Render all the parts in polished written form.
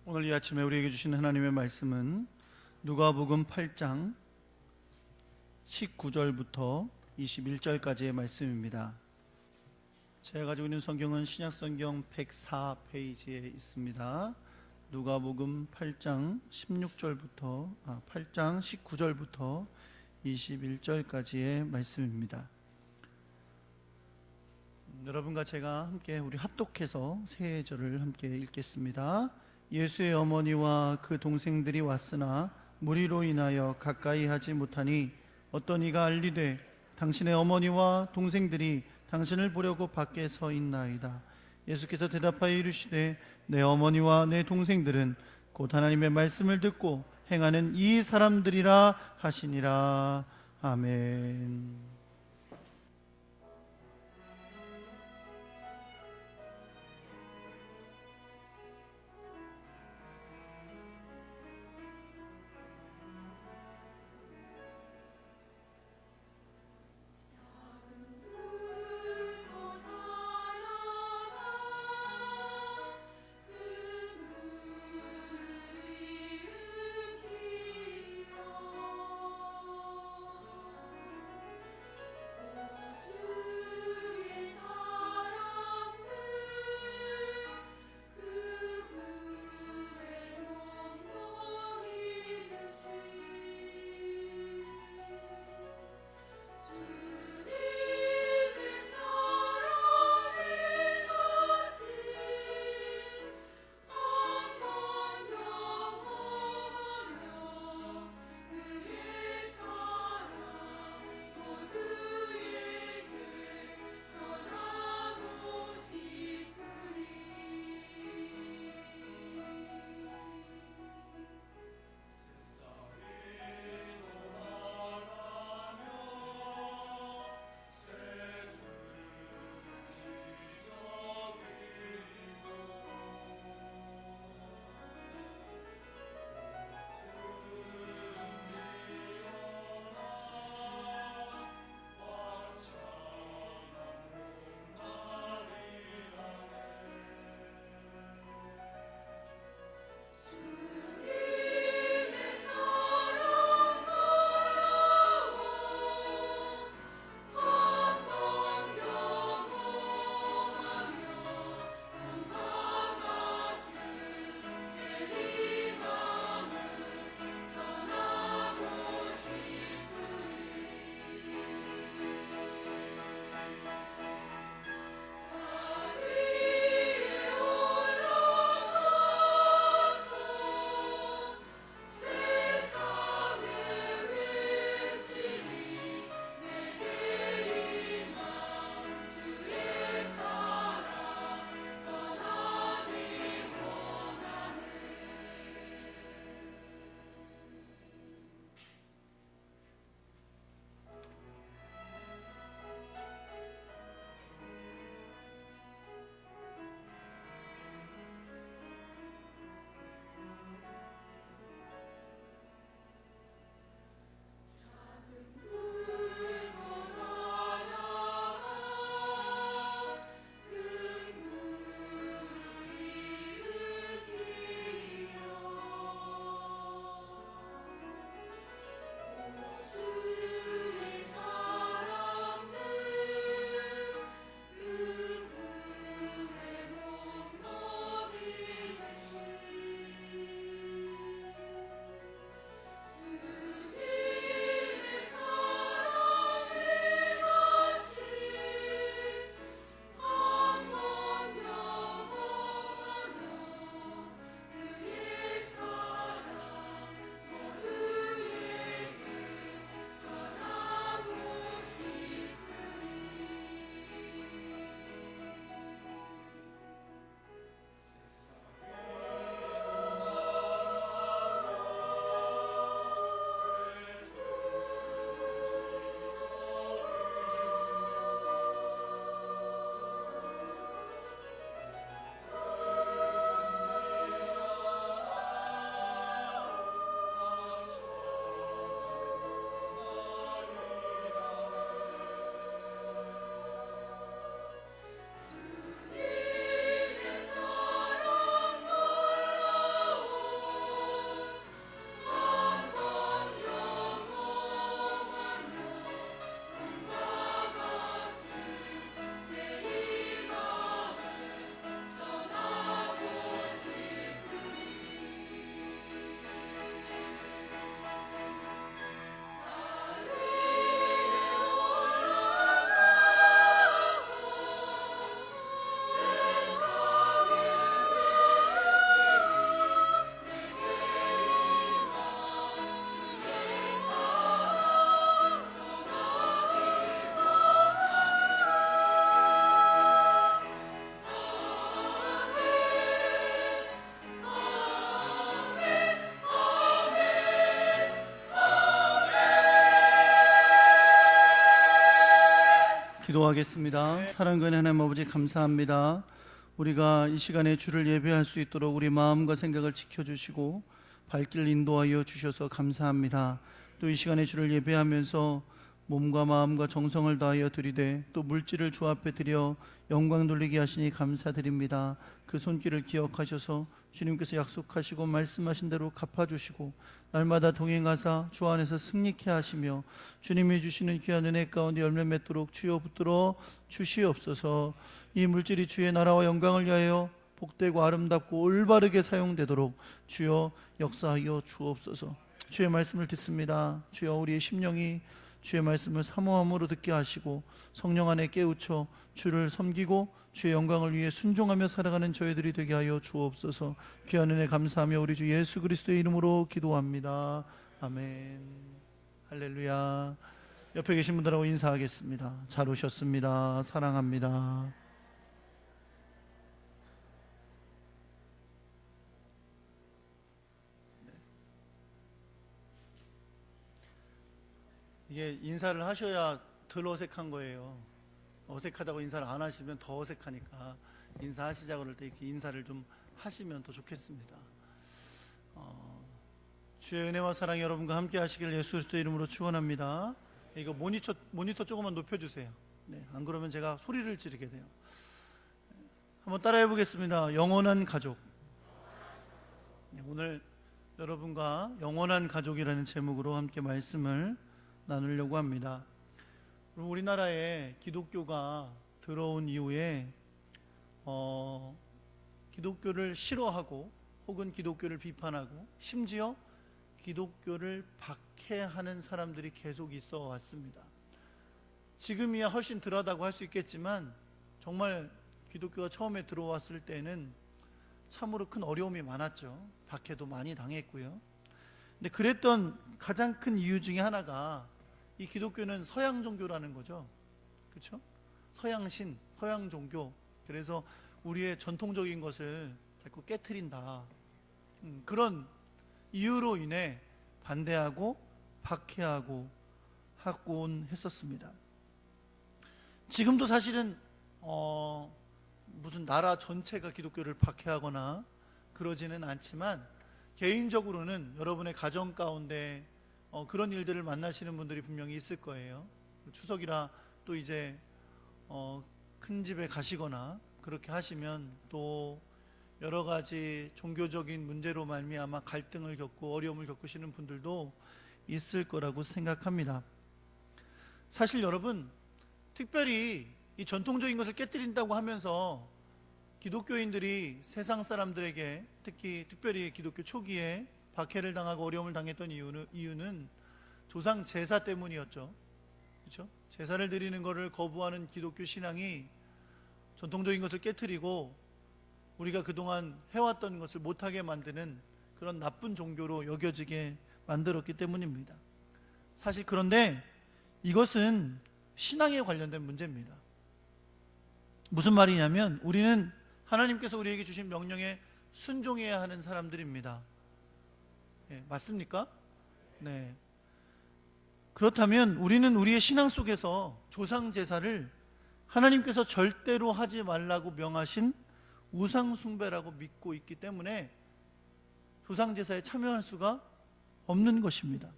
오늘 이 아침에 우리에게 주신 하나님의 말씀은 누가복음 8장 19절부터 21절까지의 말씀입니다. 제가 가지고 있는 성경은 신약성경 104페이지에 있습니다. 누가복음 8장 19절부터 21절까지의 말씀입니다. 여러분과 제가 함께 우리 합독해서 세 절을 함께 읽겠습니다. 예수의 어머니와 그 동생들이 왔으나 무리로 인하여 가까이 하지 못하니 어떤 이가 알리되 당신의 어머니와 동생들이 당신을 보려고 밖에 서 있나이다. 예수께서 대답하여 이르시되 내 어머니와 내 동생들은 곧 하나님의 말씀을 듣고 행하는 이 사람들이라 하시니라. 아멘. 기도하겠습니다. 사랑하는 하나님 아버지, 감사합니다. 우리가 이 시간에 주를 예배할 수 있도록 우리 마음과 생각을 지켜주시고 발길 인도하여 주셔서 감사합니다. 또 이 시간에 주를 예배하면서 몸과 마음과 정성을 다하여 드리되 또 물질을 주 앞에 드려 영광 돌리게 하시니 감사드립니다. 그 손길을 기억하셔서 주님께서 약속하시고 말씀하신 대로 갚아주시고 날마다 동행하사 주 안에서 승리케 하시며 주님이 주시는 귀한 은혜 가운데 열매 맺도록 주여 붙들어 주시옵소서. 이 물질이 주의 나라와 영광을 위하여 복되고 아름답고 올바르게 사용되도록 주여 역사하여 주옵소서. 주의 말씀을 듣습니다. 주여 우리의 심령이 주의 말씀을 사모함으로 듣게 하시고 성령 안에 깨우쳐 주를 섬기고 주의 영광을 위해 순종하며 살아가는 저희들이 되게 하여 주옵소서. 귀한 은혜 감사하며 우리 주 예수 그리스도의 이름으로 기도합니다. 아멘. 할렐루야. 옆에 계신 분들하고 인사하겠습니다. 잘 오셨습니다. 사랑합니다. 이게 인사를 하셔야 덜 어색한 거예요. 어색하다고 인사를 안 하시면 더 어색하니까 인사하시자 그럴 때 이렇게 인사를 좀 하시면 더 좋겠습니다. 주의 은혜와 사랑이 여러분과 함께 하시길 예수 그리스도의 이름으로 축원합니다. 이거 모니터 조금만 높여주세요. 네, 안 그러면 제가 소리를 지르게 돼요. 한번 따라해 보겠습니다. 영원한 가족. 네, 오늘 여러분과 영원한 가족이라는 제목으로 함께 말씀을 나누려고 합니다. 우리나라에 기독교가 들어온 이후에 기독교를 싫어하고 혹은 기독교를 비판하고 심지어 기독교를 박해하는 사람들이 계속 있어 왔습니다. 지금이야 훨씬 덜하다고 할 수 있겠지만 정말 기독교가 처음에 들어왔을 때는 참으로 큰 어려움이 많았죠. 박해도 많이 당했고요. 근데 그랬던 가장 큰 이유 중에 하나가 이 기독교는 서양 종교라는 거죠. 그렇죠? 서양신, 서양 종교. 그래서 우리의 전통적인 것을 자꾸 깨트린다. 그런 이유로 인해 반대하고 박해하고 하곤 했었습니다. 지금도 사실은 무슨 나라 전체가 기독교를 박해하거나 그러지는 않지만 개인적으로는 여러분의 가정 가운데 그런 일들을 만나시는 분들이 분명히 있을 거예요. 추석이라 또 이제 큰 집에 가시거나 그렇게 하시면 또 여러 가지 종교적인 문제로 말미암아 갈등을 겪고 어려움을 겪으시는 분들도 있을 거라고 생각합니다. 사실 여러분, 특별히 이 전통적인 것을 깨뜨린다고 하면서 기독교인들이 세상 사람들에게 특별히 기독교 초기에 박해를 당하고 어려움을 당했던 이유는 조상 제사 때문이었죠. 그렇죠? 제사를 드리는 것을 거부하는 기독교 신앙이 전통적인 것을 깨트리고 우리가 그동안 해왔던 것을 못하게 만드는 그런 나쁜 종교로 여겨지게 만들었기 때문입니다. 사실 그런데 이것은 신앙에 관련된 문제입니다. 무슨 말이냐면 우리는 하나님께서 우리에게 주신 명령에 순종해야 하는 사람들입니다. 네, 맞습니까? 네. 그렇다면 우리는 우리의 신앙 속에서 조상 제사를 하나님께서 절대로 하지 말라고 명하신 우상 숭배라고 믿고 있기 때문에 조상 제사에 참여할 수가 없는 것입니다.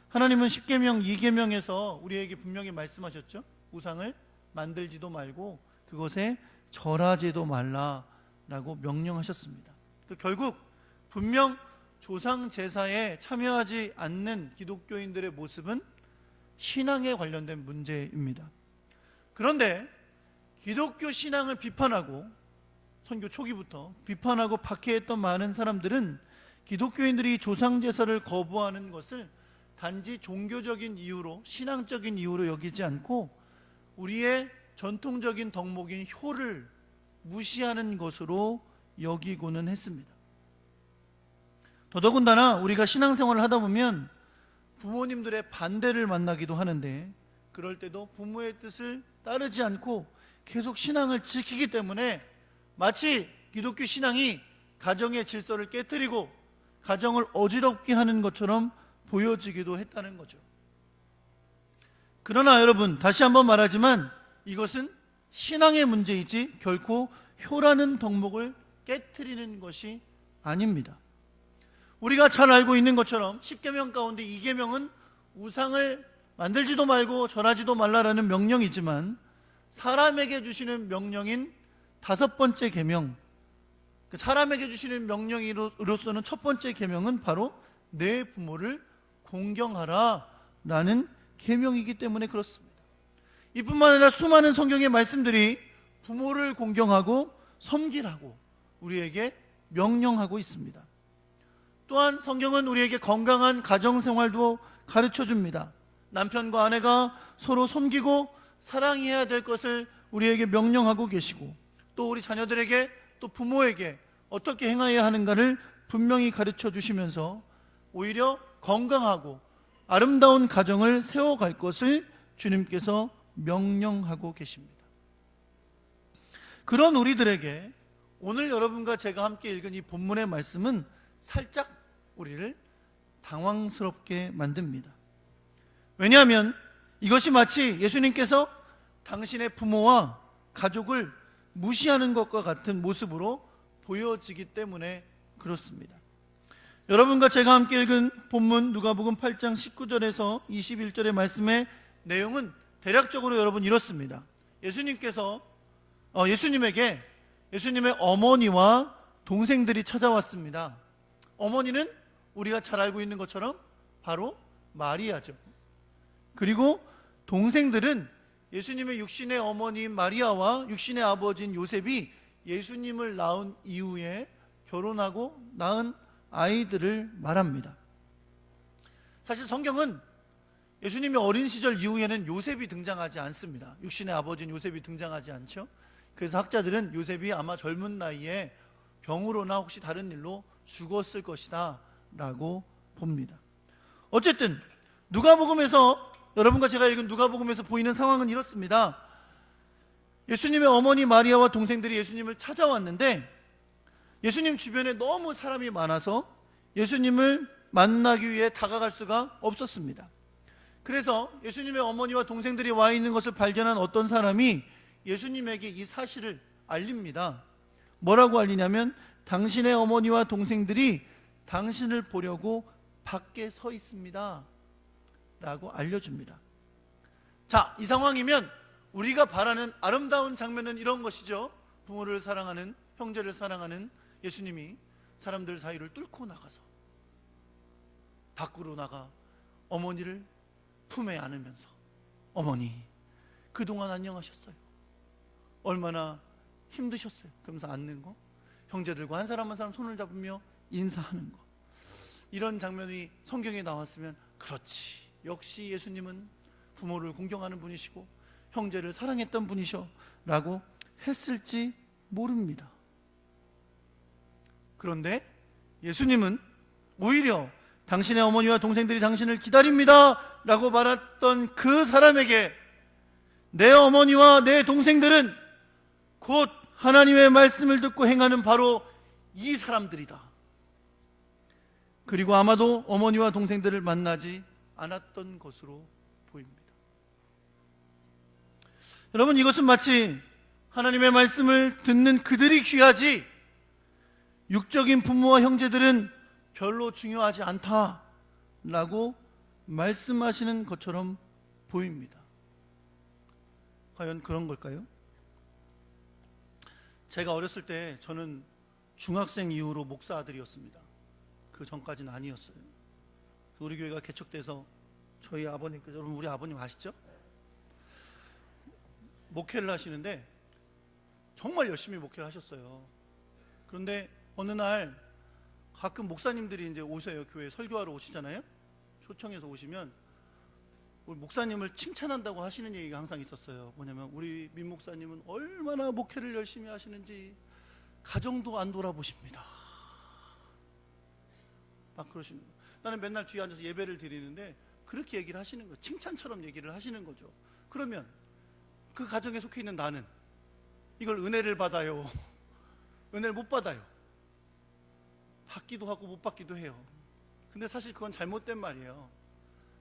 하나님은 십계명 2계명에서 우리에게 분명히 말씀하셨죠. 우상을 만들지도 말고 그것에 절하지도 말라라고 명령하셨습니다. 결국 분명 조상 제사에 참여하지 않는 기독교인들의 모습은 신앙에 관련된 문제입니다. 그런데 기독교 신앙을 비판하고 선교 초기부터 비판하고 박해했던 많은 사람들은 기독교인들이 조상 제사를 거부하는 것을 단지 종교적인 이유로, 신앙적인 이유로 여기지 않고 우리의 전통적인 덕목인 효를 무시하는 것으로 여기고는 했습니다. 더더군다나 우리가 신앙생활을 하다 보면 부모님들의 반대를 만나기도 하는데 그럴 때도 부모의 뜻을 따르지 않고 계속 신앙을 지키기 때문에 마치 기독교 신앙이 가정의 질서를 깨트리고 가정을 어지럽게 하는 것처럼 보여지기도 했다는 거죠. 그러나 여러분, 다시 한번 말하지만 이것은 신앙의 문제이지 결코 효라는 덕목을 깨트리는 것이 아닙니다. 우리가 잘 알고 있는 것처럼 10계명 가운데 2계명은 우상을 만들지도 말고 절하지도 말라라는 명령이지만 사람에게 주시는 명령인 5번째 계명, 사람에게 주시는 명령으로서는 첫 번째 계명은 바로 내 부모를 공경하라 라는 계명이기 때문에 그렇습니다. 이뿐만 아니라 수많은 성경의 말씀들이 부모를 공경하고 섬기라고 우리에게 명령하고 있습니다. 또한 성경은 우리에게 건강한 가정생활도 가르쳐 줍니다. 남편과 아내가 서로 섬기고 사랑해야 될 것을 우리에게 명령하고 계시고, 또 우리 자녀들에게 또 부모에게 어떻게 행해야 하는가를 분명히 가르쳐 주시면서 오히려 건강하고 아름다운 가정을 세워갈 것을 주님께서 명령하고 계십니다. 그런 우리들에게 오늘 여러분과 제가 함께 읽은 이 본문의 말씀은 살짝 우리를 당황스럽게 만듭니다. 왜냐하면 이것이 마치 예수님께서 당신의 부모와 가족을 무시하는 것과 같은 모습으로 보여지기 때문에 그렇습니다. 여러분과 제가 함께 읽은 본문 누가복음 8장 19절에서 21절의 말씀의 내용은 대략적으로 여러분 이렇습니다. 예수님에게 예수님의 어머니와 동생들이 찾아왔습니다. 어머니는 우리가 잘 알고 있는 것처럼 바로 마리아죠. 그리고 동생들은 예수님의 육신의 어머니인 마리아와 육신의 아버지인 요셉이 예수님을 낳은 이후에 결혼하고 낳은 아이들을 말합니다. 사실 성경은 예수님의 어린 시절 이후에는 요셉이 등장하지 않습니다. 육신의 아버지인 요셉이 등장하지 않죠. 그래서 학자들은 요셉이 아마 젊은 나이에 병으로나 혹시 다른 일로 죽었을 것이다 라고 봅니다. 어쨌든 누가복음에서, 여러분과 제가 읽은 누가복음에서 보이는 상황은 이렇습니다. 예수님의 어머니 마리아와 동생들이 예수님을 찾아왔는데 예수님 주변에 너무 사람이 많아서 예수님을 만나기 위해 다가갈 수가 없었습니다. 그래서 예수님의 어머니와 동생들이 와 있는 것을 발견한 어떤 사람이 예수님에게 이 사실을 알립니다. 뭐라고 알리냐면 당신의 어머니와 동생들이 당신을 보려고 밖에 서 있습니다 라고 알려줍니다. 자, 이 상황이면 우리가 바라는 아름다운 장면은 이런 것이죠. 부모를 사랑하는, 형제를 사랑하는 예수님이 사람들 사이를 뚫고 나가서 밖으로 나가 어머니를 품에 안으면서, 어머니 그동안 안녕하셨어요, 얼마나 힘드셨어요, 그러면서 안는 거, 형제들과 한 사람 한 사람 손을 잡으며 인사하는 거, 이런 장면이 성경에 나왔으면 그렇지, 역시 예수님은 부모를 공경하는 분이시고 형제를 사랑했던 분이셔 라고 했을지 모릅니다. 그런데 예수님은 오히려 당신의 어머니와 동생들이 당신을 기다립니다 라고 말했던 그 사람에게 내 어머니와 내 동생들은 곧 하나님의 말씀을 듣고 행하는 바로 이 사람들이다. 그리고 아마도 어머니와 동생들을 만나지 않았던 것으로 보입니다. 여러분, 이것은 마치 하나님의 말씀을 듣는 그들이 귀하지 육적인 부모와 형제들은 별로 중요하지 않다라고 말씀하시는 것처럼 보입니다. 과연 그런 걸까요? 제가 어렸을 때 저는 중학생 이후로 목사 아들이었습니다. 그 전까지는 아니었어요. 우리 교회가 개척돼서 저희 아버님께서, 여러분 우리 아버님 아시죠? 목회를 하시는데 정말 열심히 목회를 하셨어요. 그런데 어느 날 가끔 목사님들이 이제 오세요. 교회에 설교하러 오시잖아요. 초청해서 오시면 우리 목사님을 칭찬한다고 하시는 얘기가 항상 있었어요. 뭐냐면 우리 민 목사님은 얼마나 목회를 열심히 하시는지 가정도 안 돌아보십니다. 막 그러시는 거예요. 나는 맨날 뒤에 앉아서 예배를 드리는데 그렇게 얘기를 하시는 거예요. 칭찬처럼 얘기를 하시는 거죠. 그러면 그 가정에 속해 있는 나는 이걸 은혜를 받아요, 은혜를 못 받아요? 받기도 하고 못 받기도 해요. 근데 사실 그건 잘못된 말이에요.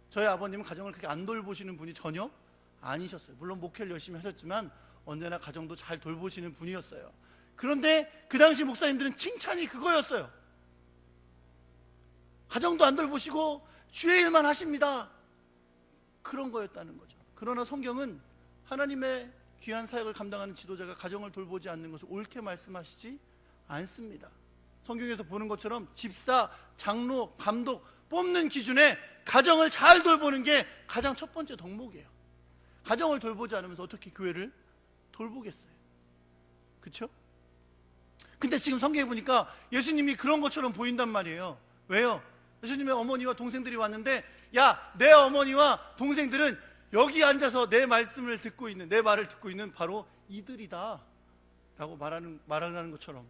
저희 아버님은 가정을 그렇게 안 돌보시는 분이 전혀 아니셨어요. 물론 목회를 열심히 하셨지만 언제나 가정도 잘 돌보시는 분이었어요. 그런데 그 당시 목사님들은 칭찬이 그거였어요. 가정도 안 돌보시고 주의 일만 하십니다. 그런 거였다는 거죠. 그러나 성경은 하나님의 귀한 사역을 감당하는 지도자가 가정을 돌보지 않는 것을 옳게 말씀하시지 않습니다. 성경에서 보는 것처럼 집사, 장로, 감독 뽑는 기준에 가정을 잘 돌보는 게 가장 첫 번째 덕목이에요. 가정을 돌보지 않으면서 어떻게 교회를 돌보겠어요? 그렇죠? 근데 지금 성경에 보니까 예수님이 그런 것처럼 보인단 말이에요. 왜요? 예수님의 어머니와 동생들이 왔는데, 야, 내 어머니와 동생들은 여기 앉아서 내 말씀을 듣고 있는, 내 말을 듣고 있는 바로 이들이다 라고 말하는 것처럼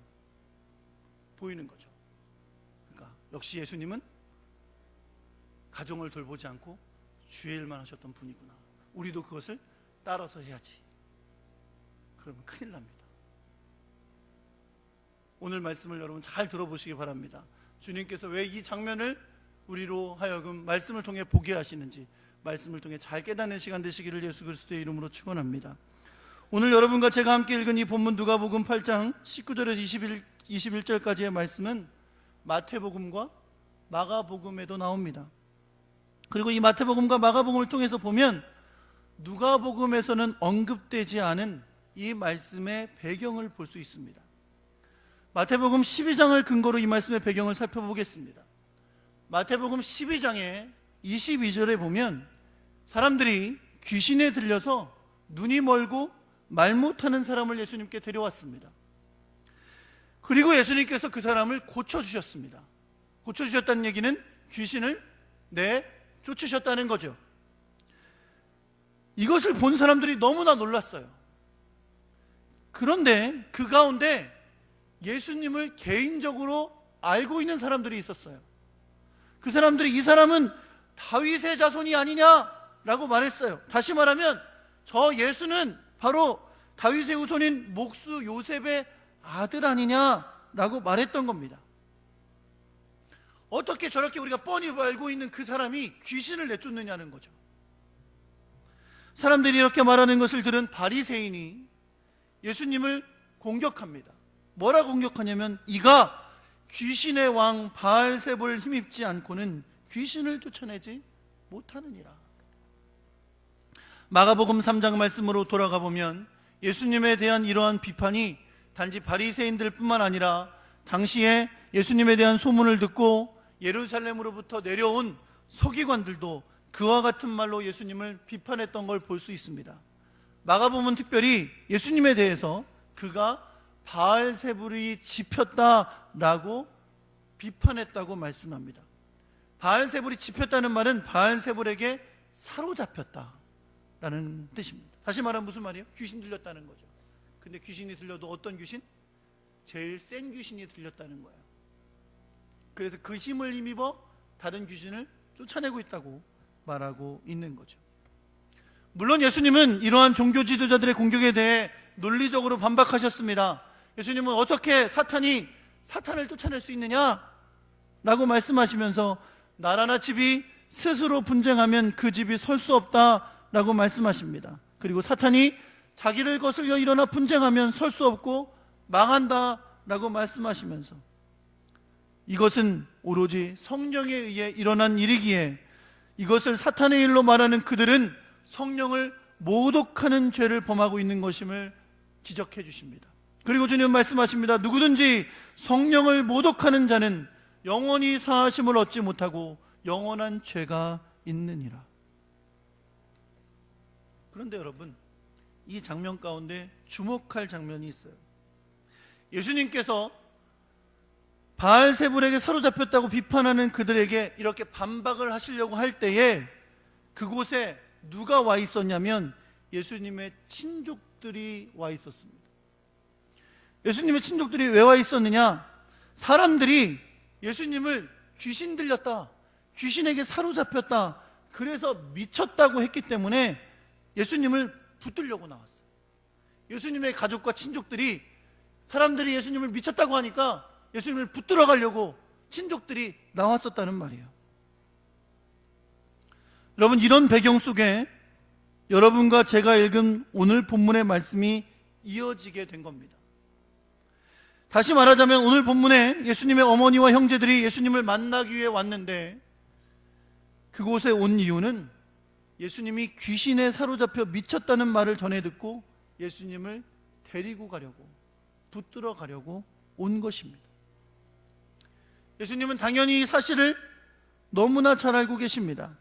보이는 거죠. 그러니까 역시 예수님은 가정을 돌보지 않고 주의 일만 하셨던 분이구나. 우리도 그것을 따라서 해야지. 그러면 큰일 납니다. 오늘 말씀을 여러분 잘 들어보시기 바랍니다. 주님께서 왜 이 장면을 우리로 하여금 말씀을 통해 보게 하시는지, 말씀을 통해 잘 깨닫는 시간 되시기를 예수 그리스도의 이름으로 축원합니다. 오늘 여러분과 제가 함께 읽은 이 본문 누가복음 8장 19절에서 21절까지의 말씀은 마태복음과 마가복음에도 나옵니다. 그리고 이 마태복음과 마가복음을 통해서 보면 누가복음에서는 언급되지 않은 이 말씀의 배경을 볼 수 있습니다. 마태복음 12장을 근거로 이 말씀의 배경을 살펴보겠습니다. 마태복음 12장의 22절에 보면 사람들이 귀신에 들려서 눈이 멀고 말 못하는 사람을 예수님께 데려왔습니다. 그리고 예수님께서 그 사람을 고쳐주셨습니다. 고쳐주셨다는 얘기는 귀신을 내쫓으셨다는 거죠. 이것을 본 사람들이 너무나 놀랐어요. 그런데 그 가운데 예수님을 개인적으로 알고 있는 사람들이 있었어요. 그 사람들이 이 사람은 다윗의 자손이 아니냐라고 말했어요. 다시 말하면 저 예수는 바로 다윗의 후손인 목수 요셉의 아들 아니냐라고 말했던 겁니다. 어떻게 저렇게 우리가 뻔히 알고 있는 그 사람이 귀신을 내쫓느냐는 거죠. 사람들이 이렇게 말하는 것을 들은 바리새인이 예수님을 공격합니다. 뭐라 공격하냐면 이가 귀신의 왕 바알세불을 힘입지 않고는 귀신을 쫓아내지 못하느니라. 마가복음 3장 말씀으로 돌아가 보면 예수님에 대한 이러한 비판이 단지 바리새인들 뿐만 아니라 당시에 예수님에 대한 소문을 듣고 예루살렘으로부터 내려온 서기관들도 그와 같은 말로 예수님을 비판했던 걸 볼 수 있습니다. 마가복음은 특별히 예수님에 대해서 그가 바알세불이 짚였다라고 비판했다고 말씀합니다. 바알세불이 짚였다는 말은 바알세불에게 사로잡혔다라는 뜻입니다. 다시 말하면 무슨 말이에요? 귀신 들렸다는 거죠. 근데 귀신이 들려도 어떤 귀신? 제일 센 귀신이 들렸다는 거예요. 그래서 그 힘을 힘입어 다른 귀신을 쫓아내고 있다고 말하고 있는 거죠. 물론 예수님은 이러한 종교 지도자들의 공격에 대해 논리적으로 반박하셨습니다. 예수님은 어떻게 사탄을 쫓아낼 수 있느냐? 라고 말씀하시면서 나라나 집이 스스로 분쟁하면 그 집이 설 수 없다라고 말씀하십니다. 그리고 사탄이 자기를 거슬려 일어나 분쟁하면 설 수 없고 망한다라고 말씀하시면서 이것은 오로지 성령에 의해 일어난 일이기에 이것을 사탄의 일로 말하는 그들은 성령을 모독하는 죄를 범하고 있는 것임을 지적해 주십니다. 그리고 주님은 말씀하십니다. 누구든지 성령을 모독하는 자는 영원히 사하심을 얻지 못하고 영원한 죄가 있느니라. 그런데 여러분, 이 장면 가운데 주목할 장면이 있어요. 예수님께서 바알세불에게 사로잡혔다고 비판하는 그들에게 이렇게 반박을 하시려고 할 때에 그곳에 누가 와 있었냐면 예수님의 친족들이 와 있었습니다. 예수님의 친족들이 왜 와 있었느냐? 사람들이 예수님을 귀신 들렸다, 귀신에게 사로잡혔다, 그래서 미쳤다고 했기 때문에 예수님을 붙들려고 나왔어요. 예수님의 가족과 친족들이 사람들이 예수님을 미쳤다고 하니까 예수님을 붙들어 가려고 친족들이 나왔었다는 말이에요. 여러분, 이런 배경 속에 여러분과 제가 읽은 오늘 본문의 말씀이 이어지게 된 겁니다. 다시 말하자면 오늘 본문에 예수님의 어머니와 형제들이 예수님을 만나기 위해 왔는데, 그곳에 온 이유는 예수님이 귀신에 사로잡혀 미쳤다는 말을 전해 듣고 예수님을 데리고 가려고, 붙들어 가려고 온 것입니다. 예수님은 당연히 이 사실을 너무나 잘 알고 계십니다.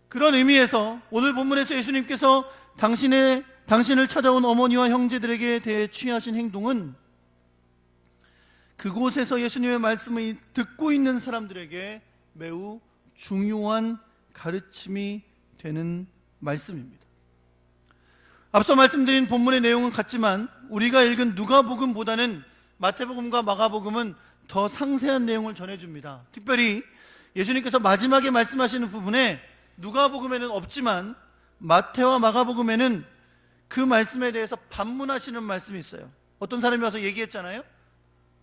그런 의미에서 오늘 본문에서 예수님께서 당신을 찾아온 어머니와 형제들에게 대해 취하신 행동은 그곳에서 예수님의 말씀을 듣고 있는 사람들에게 매우 중요한 가르침이 되는 말씀입니다. 앞서 말씀드린 본문의 내용은 같지만 우리가 읽은 누가복음보다는 마태복음과 마가복음은 더 상세한 내용을 전해줍니다. 특별히 예수님께서 마지막에 말씀하시는 부분에 누가복음에는 없지만 마태와 마가복음에는 그 말씀에 대해서 반문하시는 말씀이 있어요. 어떤 사람이 와서 얘기했잖아요.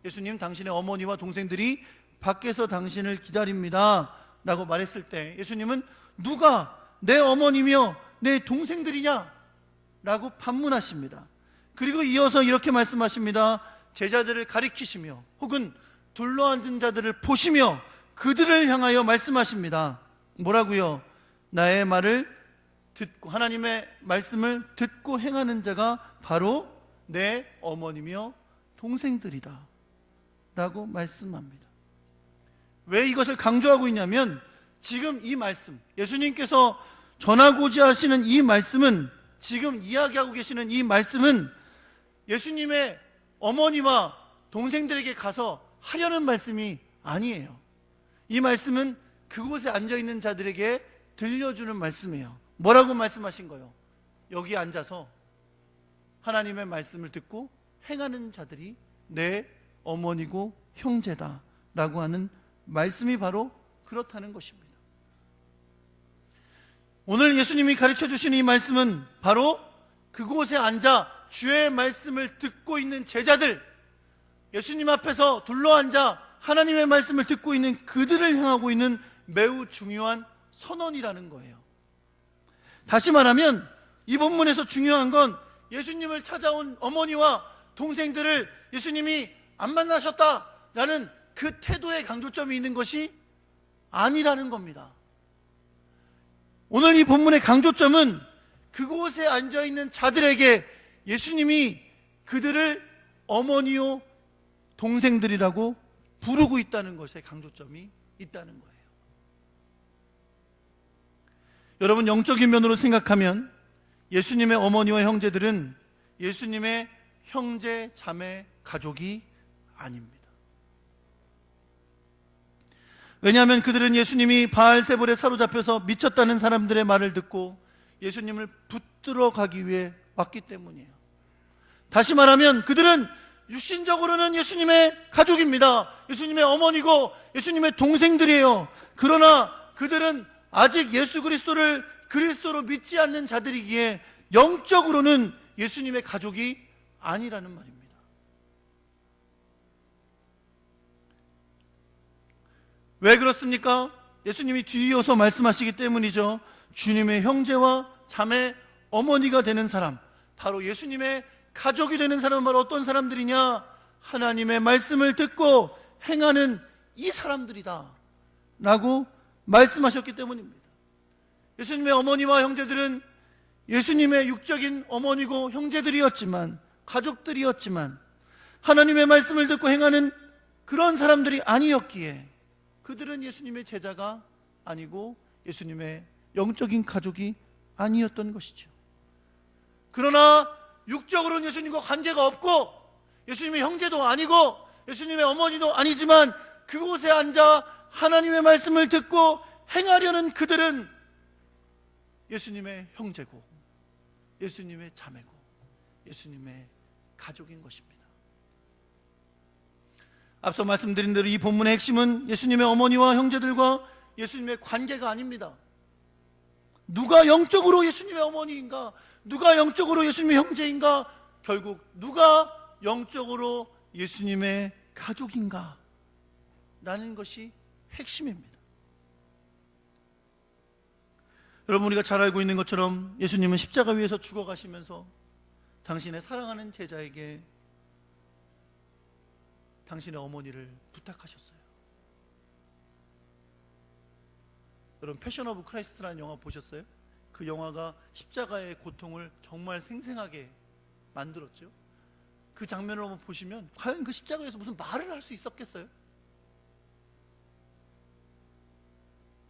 예수님, 당신의 어머니와 동생들이 밖에서 당신을 기다립니다 라고 말했을 때 예수님은 누가 내 어머니며 내 동생들이냐 라고 반문하십니다. 그리고 이어서 이렇게 말씀하십니다. 제자들을 가리키시며 혹은 둘러앉은 자들을 보시며 그들을 향하여 말씀하십니다. 뭐라고요? 나의 말을 듣고, 하나님의 말씀을 듣고 행하는 자가 바로 내 어머니며 동생들이다 라고 말씀합니다. 왜 이것을 강조하고 있냐면 지금 이 말씀, 예수님께서 전하고자 하시는 이 말씀은, 지금 이야기하고 계시는 이 말씀은 예수님의 어머니와 동생들에게 가서 하려는 말씀이 아니에요. 이 말씀은 그곳에 앉아있는 자들에게 들려주는 말씀이에요. 뭐라고 말씀하신 거예요? 여기 앉아서 하나님의 말씀을 듣고 행하는 자들이 내 어머니고 형제다 라고 하는 말씀이 바로 그렇다는 것입니다. 오늘 예수님이 가르쳐 주시는 이 말씀은 바로 그곳에 앉아 주의 말씀을 듣고 있는 제자들, 예수님 앞에서 둘러앉아 하나님의 말씀을 듣고 있는 그들을 향하고 있는 매우 중요한 선언이라는 거예요. 다시 말하면 이 본문에서 중요한 건 예수님을 찾아온 어머니와 동생들을 예수님이 안 만나셨다라는 그 태도의 강조점이 있는 것이 아니라는 겁니다. 오늘 이 본문의 강조점은 그곳에 앉아있는 자들에게 예수님이 그들을 어머니요 동생들이라고 부르고 있다는 것에 강조점이 있다는 거예요. 여러분, 영적인 면으로 생각하면 예수님의 어머니와 형제들은 예수님의 형제, 자매, 가족이 아닙니다. 왜냐하면 그들은 예수님이 바알세불에 사로잡혀서 미쳤다는 사람들의 말을 듣고 예수님을 붙들어 가기 위해 왔기 때문이에요. 다시 말하면 그들은 육신적으로는 예수님의 가족입니다. 예수님의 어머니고 예수님의 동생들이에요. 그러나 그들은 아직 예수 그리스도를 그리스도로 믿지 않는 자들이기에 영적으로는 예수님의 가족이 아니라는 말입니다. 왜 그렇습니까? 예수님이 뒤이어서 말씀하시기 때문이죠. 주님의 형제와 자매, 어머니가 되는 사람, 바로 예수님의 가족이 되는 사람은 바로 어떤 사람들이냐? 하나님의 말씀을 듣고 행하는 이 사람들이다 라고 말씀하셨기 때문입니다. 예수님의 어머니와 형제들은 예수님의 육적인 어머니고 형제들이었지만, 가족들이었지만 하나님의 말씀을 듣고 행하는 그런 사람들이 아니었기에 그들은 예수님의 제자가 아니고 예수님의 영적인 가족이 아니었던 것이죠. 그러나 육적으로는 예수님과 관계가 없고 예수님의 형제도 아니고 예수님의 어머니도 아니지만 그곳에 앉아 하나님의 말씀을 듣고 행하려는 그들은 예수님의 형제고 예수님의 자매고 예수님의 가족인 것입니다. 앞서 말씀드린 대로 이 본문의 핵심은 예수님의 어머니와 형제들과 예수님의 관계가 아닙니다. 누가 영적으로 예수님의 어머니인가? 누가 영적으로 예수님의 형제인가? 결국 누가 영적으로 예수님의 가족인가? 라는 것이 핵심입니다. 여러분, 우리가 잘 알고 있는 것처럼 예수님은 십자가 위에서 죽어가시면서 당신의 사랑하는 제자에게 당신의 어머니를 부탁하셨어요. 여러분, 패션 오브 크라이스트라는 영화 보셨어요? 그 영화가 십자가의 고통을 정말 생생하게 만들었죠. 그 장면을 한번 보시면 과연 그 십자가에서 무슨 말을 할 수 있었겠어요?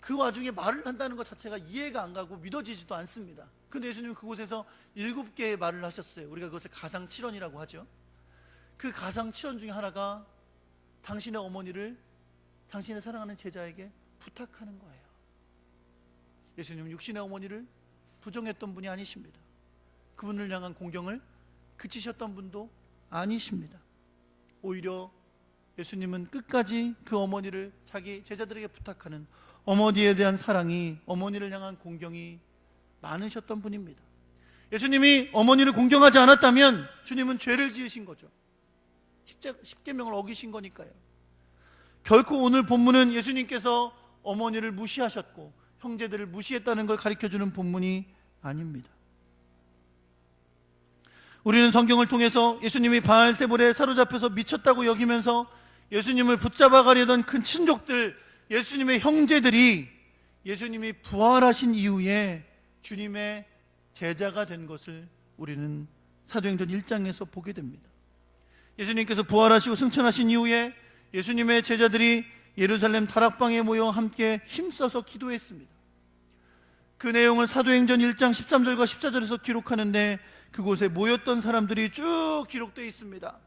그 와중에 말을 한다는 것 자체가 이해가 안 가고 믿어지지도 않습니다. 근데 예수님은 그곳에서 7개의 말을 하셨어요. 우리가 그것을 가상칠언이라고 하죠. 그 가상칠언 중에 하나가 당신의 어머니를 당신의 사랑하는 제자에게 부탁하는 거예요. 예수님은 육신의 어머니를 부정했던 분이 아니십니다. 그분을 향한 공경을 그치셨던 분도 아니십니다. 오히려 예수님은 끝까지 그 어머니를 자기 제자들에게 부탁하는 어머니에 대한 사랑이, 어머니를 향한 공경이 많으셨던 분입니다. 예수님이 어머니를 공경하지 않았다면 주님은 죄를 지으신 거죠. 십계명을 어기신 거니까요. 결코 오늘 본문은 예수님께서 어머니를 무시하셨고 형제들을 무시했다는 걸 가르쳐주는 본문이 아닙니다. 우리는 성경을 통해서 예수님이 바알세볼에 사로잡혀서 미쳤다고 여기면서 예수님을 붙잡아 가려던 큰 친족들, 예수님의 형제들이 예수님이 부활하신 이후에 주님의 제자가 된 것을 우리는 사도행전 1장에서 보게 됩니다. 예수님께서 부활하시고 승천하신 이후에 예수님의 제자들이 예루살렘 다락방에 모여 함께 힘써서 기도했습니다. 그 내용을 사도행전 1장 13절과 14절에서 기록하는데 그곳에 모였던 사람들이 쭉 기록되어 있습니다.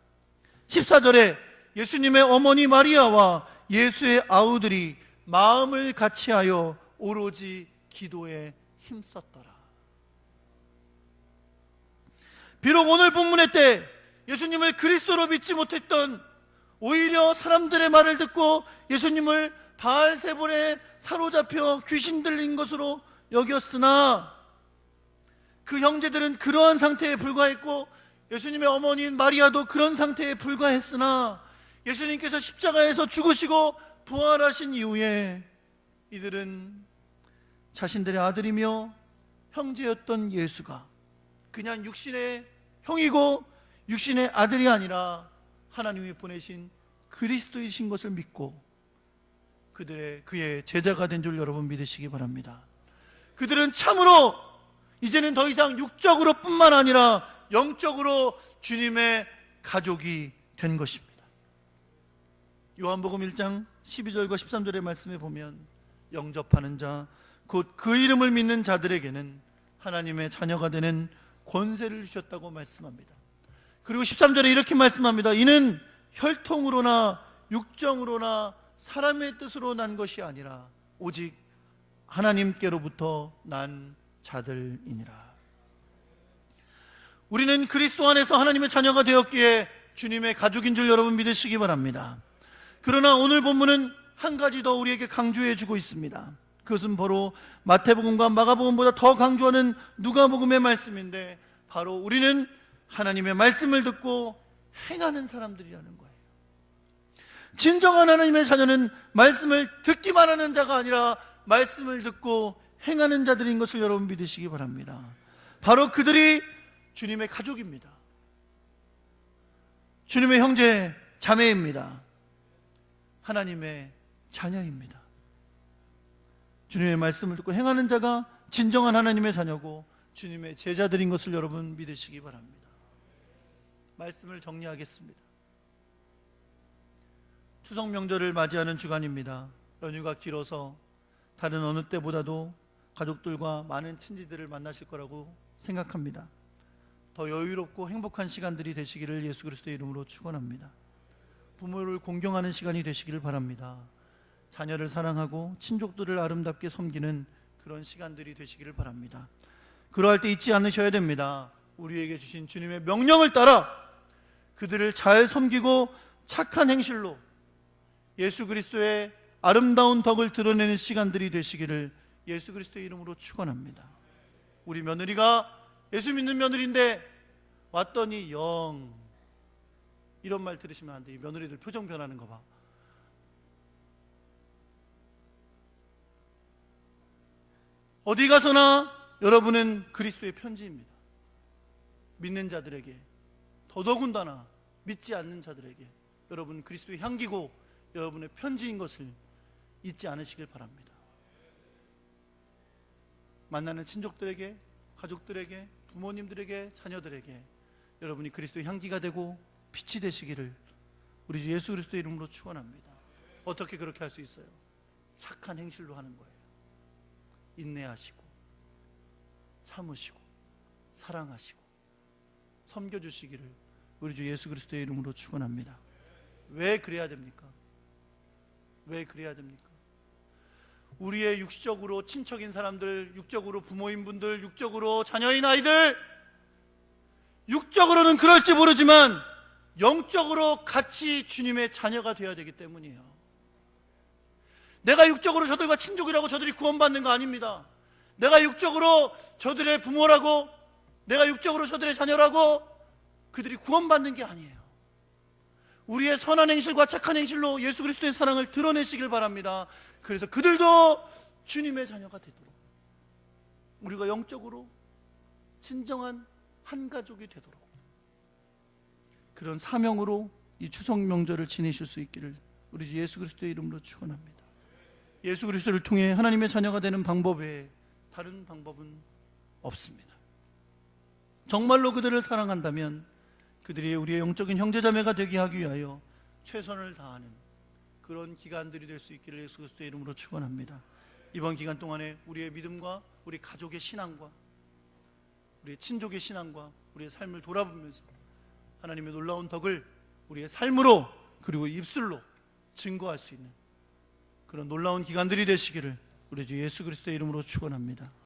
14절에 예수님의 어머니 마리아와 예수의 아우들이 마음을 같이하여 오로지 기도에 힘썼더라. 비록 오늘 본문의 때 예수님을 그리스도로 믿지 못했던, 오히려 사람들의 말을 듣고 예수님을 바알세볼에 사로잡혀 귀신 들린 것으로 여겼으나 그 형제들은 그러한 상태에 불과했고 예수님의 어머니인 마리아도 그런 상태에 불과했으나 예수님께서 십자가에서 죽으시고 부활하신 이후에 이들은 자신들의 아들이며 형제였던 예수가 그냥 육신의 형이고 육신의 아들이 아니라 하나님이 보내신 그리스도이신 것을 믿고 그의 제자가 된 줄 여러분 믿으시기 바랍니다. 그들은 참으로 이제는 더 이상 육적으로 뿐만 아니라 영적으로 주님의 가족이 된 것입니다. 요한복음 1장 12절과 13절의 말씀에 보면 영접하는 자, 곧 그 이름을 믿는 자들에게는 하나님의 자녀가 되는 권세를 주셨다고 말씀합니다. 그리고 13절에 이렇게 말씀합니다. 이는 혈통으로나 육정으로나 사람의 뜻으로 난 것이 아니라 오직 하나님께로부터 난 자들이니라. 우리는 그리스도 안에서 하나님의 자녀가 되었기에 주님의 가족인 줄 여러분 믿으시기 바랍니다. 그러나 오늘 본문은 한 가지 더 우리에게 강조해 주고 있습니다. 그것은 바로 마태복음과 마가복음보다 더 강조하는 누가복음의 말씀인데, 바로 우리는 하나님의 말씀을 듣고 행하는 사람들이라는 거예요. 진정한 하나님의 자녀는 말씀을 듣기만 하는 자가 아니라 말씀을 듣고 행하는 자들인 것을 여러분 믿으시기 바랍니다. 바로 그들이 주님의 가족입니다. 주님의 형제 자매입니다. 하나님의 자녀입니다. 주님의 말씀을 듣고 행하는 자가 진정한 하나님의 자녀고 주님의 제자들인 것을 여러분 믿으시기 바랍니다. 말씀을 정리하겠습니다. 추석 명절을 맞이하는 주간입니다. 연휴가 길어서 다른 어느 때보다도 가족들과 많은 친지들을 만나실 거라고 생각합니다. 더 여유롭고 행복한 시간들이 되시기를 예수 그리스도의 이름으로 축원합니다. 부모를 공경하는 시간이 되시기를 바랍니다. 자녀를 사랑하고 친족들을 아름답게 섬기는 그런 시간들이 되시기를 바랍니다. 그러할 때 잊지 않으셔야 됩니다. 우리에게 주신 주님의 명령을 따라 그들을 잘 섬기고 착한 행실로 예수 그리스도의 아름다운 덕을 드러내는 시간들이 되시기를 예수 그리스도의 이름으로 축원합니다. 우리 며느리가 예수 믿는 며느리인데 왔더니 영, 이런 말 들으시면 안 돼요. 이 며느리들 표정 변하는 거 봐. 어디 가서나 여러분은 그리스도의 편지입니다. 믿는 자들에게, 더더군다나 믿지 않는 자들에게 여러분 그리스도의 향기고 여러분의 편지인 것을 잊지 않으시길 바랍니다. 만나는 친족들에게, 가족들에게, 부모님들에게, 자녀들에게 여러분이 그리스도의 향기가 되고 빛이 되시기를 우리 주 예수 그리스도의 이름으로 축원합니다. 어떻게 그렇게 할 수 있어요? 착한 행실로 하는 거예요. 인내하시고 참으시고 사랑하시고 섬겨주시기를 우리 주 예수 그리스도의 이름으로 축원합니다. 왜 그래야 됩니까? 왜 그래야 됩니까? 우리의 육적으로 친척인 사람들, 육적으로 부모인 분들, 육적으로 자녀인 아이들, 육적으로는 그럴지 모르지만 영적으로 같이 주님의 자녀가 되어야 되기 때문이에요. 내가 육적으로 저들과 친족이라고 저들이 구원받는 거 아닙니다. 내가 육적으로 저들의 부모라고, 내가 육적으로 저들의 자녀라고 그들이 구원받는 게 아니에요. 우리의 선한 행실과 착한 행실로 예수 그리스도의 사랑을 드러내시길 바랍니다. 그래서 그들도 주님의 자녀가 되도록, 우리가 영적으로 진정한 한 가족이 되도록 그런 사명으로 이 추석 명절을 지내실 수 있기를 우리 주 예수 그리스도의 이름으로 축원합니다. 예수 그리스도를 통해 하나님의 자녀가 되는 방법 외에 다른 방법은 없습니다. 정말로 그들을 사랑한다면 그들이 우리의 영적인 형제자매가 되게 하기 위하여 최선을 다하는 그런 기간들이 될 수 있기를 예수 그리스도의 이름으로 축원합니다. 이번 기간 동안에 우리의 믿음과 우리 가족의 신앙과 우리의 친족의 신앙과 우리의 삶을 돌아보면서 하나님의 놀라운 덕을 우리의 삶으로 그리고 입술로 증거할 수 있는 그런 놀라운 기간들이 되시기를 우리 주 예수 그리스도의 이름으로 축원합니다.